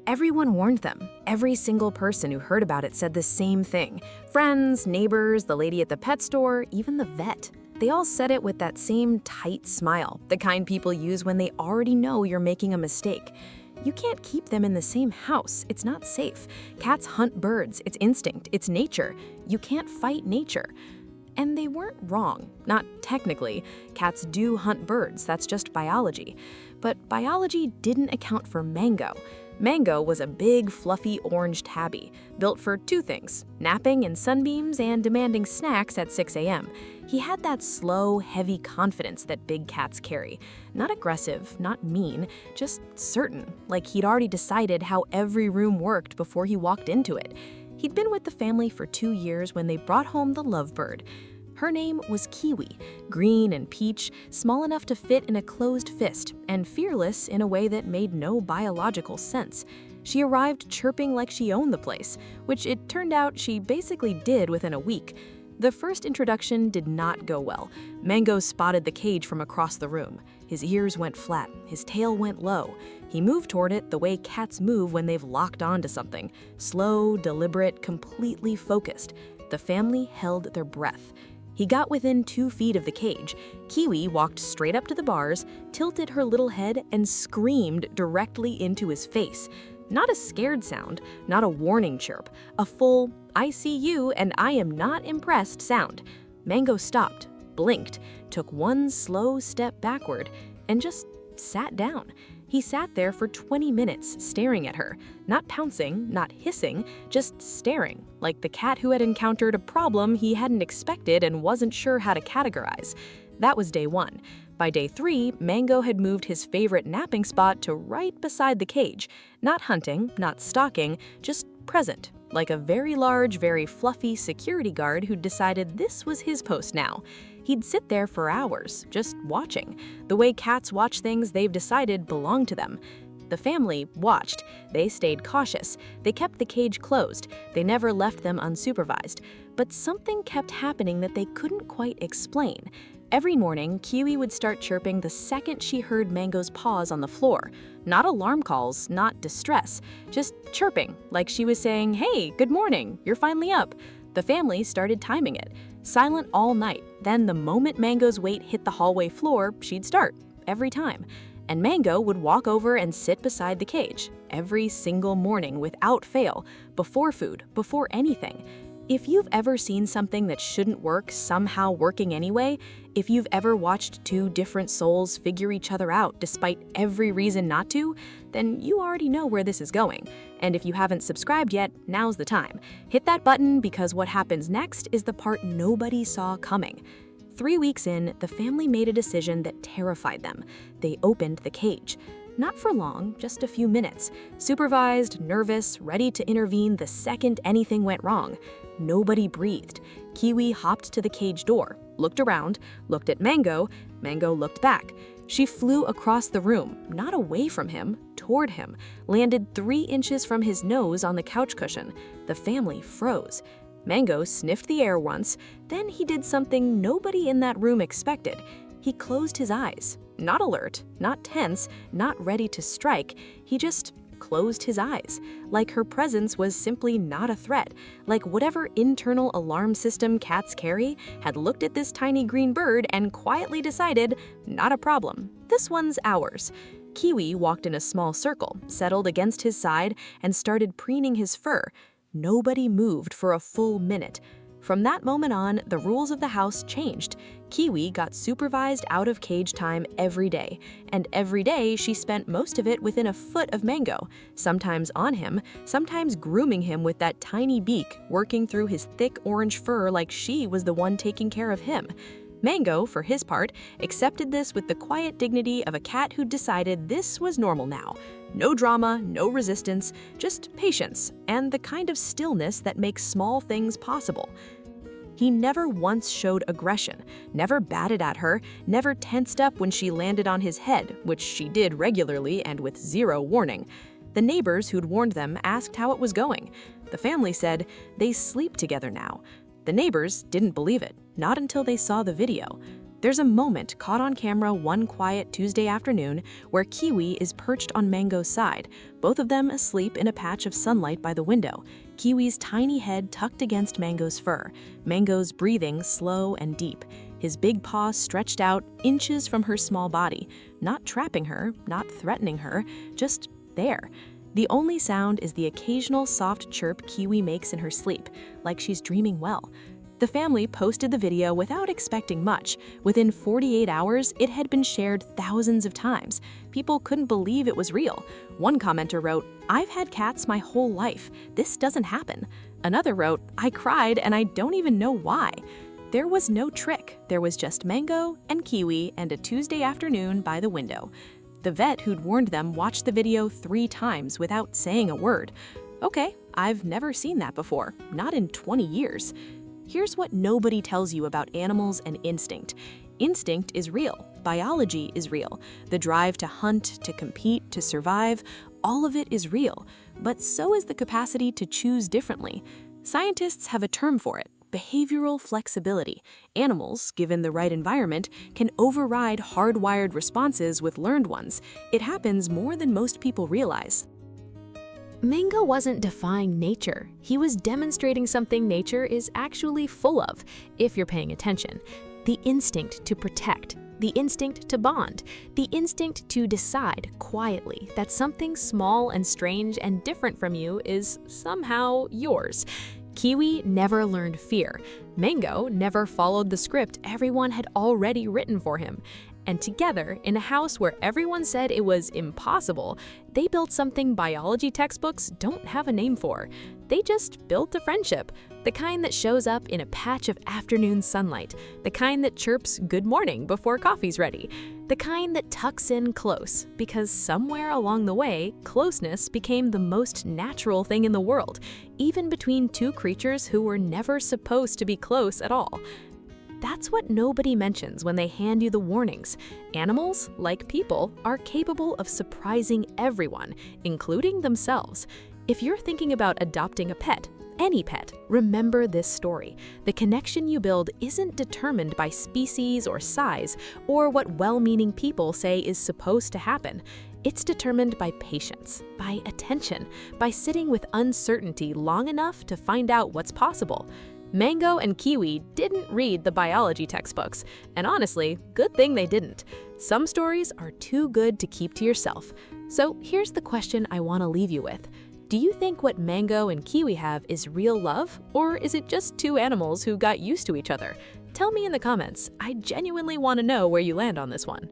Everyone warned them. Every single person who heard about it said the same thing. Friends, neighbors, the lady at the pet store, even the vet. They all said it with that same tight smile, the kind people use when they already know you're making a mistake. You can't keep them in the same house. It's not safe. Cats hunt birds. It's instinct. It's nature. You can't fight nature. And they weren't wrong. Not technically. Cats do hunt birds. That's just biology. But biology didn't account for Mango. Mango was a big, fluffy orange tabby, built for two things: napping in sunbeams and demanding snacks at 6 a.m. He had that slow, heavy confidence that big cats carry. Not aggressive, not mean, just certain, like he'd already decided how every room worked before he walked into it. He'd been with the family for 2 years when they brought home the lovebird. Her name was Kiwi, green and peach, small enough to fit in a closed fist, and fearless in a way that made no biological sense. She arrived chirping like she owned the place, which it turned out she basically did within a week. The first introduction did not go well. Mango spotted the cage from across the room. His ears went flat, his tail went low. He moved toward it the way cats move when they've locked onto something. Slow, deliberate, completely focused. The family held their breath. He got within 2 feet of the cage. Kiwi walked straight up to the bars, tilted her little head, and screamed directly into his face. Not a scared sound, not a warning chirp, a full, "I see you and I am not impressed" sound. Mango stopped, blinked, took one slow step backward, and just sat down. He sat there for 20 minutes, staring at her, not pouncing, not hissing, just staring, like the cat who had encountered a problem he hadn't expected and wasn't sure how to categorize. That was day 1. By day 3, Mango had moved his favorite napping spot to right beside the cage. Not hunting, not stalking, just present, like a very large, very fluffy security guard who'd decided this was his post now. He'd sit there for hours, just watching, the way cats watch things they've decided belong to them. The family watched. They stayed cautious. They kept the cage closed. They never left them unsupervised. But something kept happening that they couldn't quite explain. Every morning, Kiwi would start chirping the second she heard Mango's paws on the floor. Not alarm calls, not distress, just chirping, like she was saying, "Hey, good morning, you're finally up." The family started timing it. Silent all night. Then the moment Mango's weight hit the hallway floor, she'd start, every time. And Mango would walk over and sit beside the cage, every single morning without fail, before food, before anything. If you've ever seen something that shouldn't work somehow working anyway, if you've ever watched 2 different souls figure each other out despite every reason not to, then you already know where this is going. And if you haven't subscribed yet, now's the time. Hit that button because what happens next is the part nobody saw coming. 3 weeks in, the family made a decision that terrified them. They opened the cage. Not for long, just a few minutes. Supervised, nervous, ready to intervene the second anything went wrong. Nobody breathed. Kiwi hopped to the cage door, looked around, looked at Mango. Mango looked back. She flew across the room, not away from him, toward him, landed 3 inches from his nose on the couch cushion. The family froze. Mango sniffed the air once, then he did something nobody in that room expected. He closed his eyes. Not alert, not tense, not ready to strike. He just closed his eyes, like her presence was simply not a threat, like whatever internal alarm system cats carry had looked at this tiny green bird and quietly decided, not a problem, this one's ours. Kiwi walked in a small circle, settled against his side, and started preening his fur. Nobody moved for a full minute. From that moment on, the rules of the house changed. Kiwi got supervised out of cage time every day, and every day she spent most of it within a foot of Mango, sometimes on him, sometimes grooming him with that tiny beak, working through his thick orange fur like she was the one taking care of him. Mango, for his part, accepted this with the quiet dignity of a cat who decided this was normal now. No drama, no resistance, just patience, and the kind of stillness that makes small things possible. He never once showed aggression, never batted at her, never tensed up when she landed on his head, which she did regularly and with 0 warning. The neighbors who'd warned them asked how it was going. The family said, "They sleep together now." The neighbors didn't believe it, not until they saw the video. There's a moment caught on camera one quiet Tuesday afternoon where Kiwi is perched on Mango's side, both of them asleep in a patch of sunlight by the window, Kiwi's tiny head tucked against Mango's fur, Mango's breathing slow and deep, his big paws stretched out inches from her small body, not trapping her, not threatening her, just there. The only sound is the occasional soft chirp Kiwi makes in her sleep, like she's dreaming well. The family posted the video without expecting much. Within 48 hours, it had been shared thousands of times. People couldn't believe it was real. One commenter wrote, "I've had cats my whole life. This doesn't happen." Another wrote, "I cried and I don't even know why." There was no trick. There was just Mango and Kiwi and a Tuesday afternoon by the window. The vet who'd warned them watched the video 3 times without saying a word. Okay, I've never seen that before, not in 20 years. Here's what nobody tells you about animals and instinct. Instinct is real. Biology is real. The drive to hunt, to compete, to survive, all of it is real. But so is the capacity to choose differently. Scientists have a term for it: behavioral flexibility. Animals, given the right environment, can override hardwired responses with learned ones. It happens more than most people realize. Mango wasn't defying nature. He was demonstrating something nature is actually full of, if you're paying attention. The instinct to protect, the instinct to bond, the instinct to decide quietly that something small and strange and different from you is somehow yours. Kiwi never learned fear. Mango never followed the script everyone had already written for him. And together, in a house where everyone said it was impossible, they built something biology textbooks don't have a name for. They just built a friendship, the kind that shows up in a patch of afternoon sunlight, the kind that chirps good morning before coffee's ready, the kind that tucks in close, because somewhere along the way, closeness became the most natural thing in the world, even between two creatures who were never supposed to be close at all. That's what nobody mentions when they hand you the warnings. Animals, like people, are capable of surprising everyone, including themselves. If you're thinking about adopting a pet, any pet, remember this story. The connection you build isn't determined by species or size, or what well-meaning people say is supposed to happen. It's determined by patience, by attention, by sitting with uncertainty long enough to find out what's possible. Mango and Kiwi didn't read the biology textbooks, and honestly, good thing they didn't. Some stories are too good to keep to yourself. So here's the question I want to leave you with. Do you think what Mango and Kiwi have is real love, or is it just two animals who got used to each other? Tell me in the comments. I genuinely want to know where you land on this one.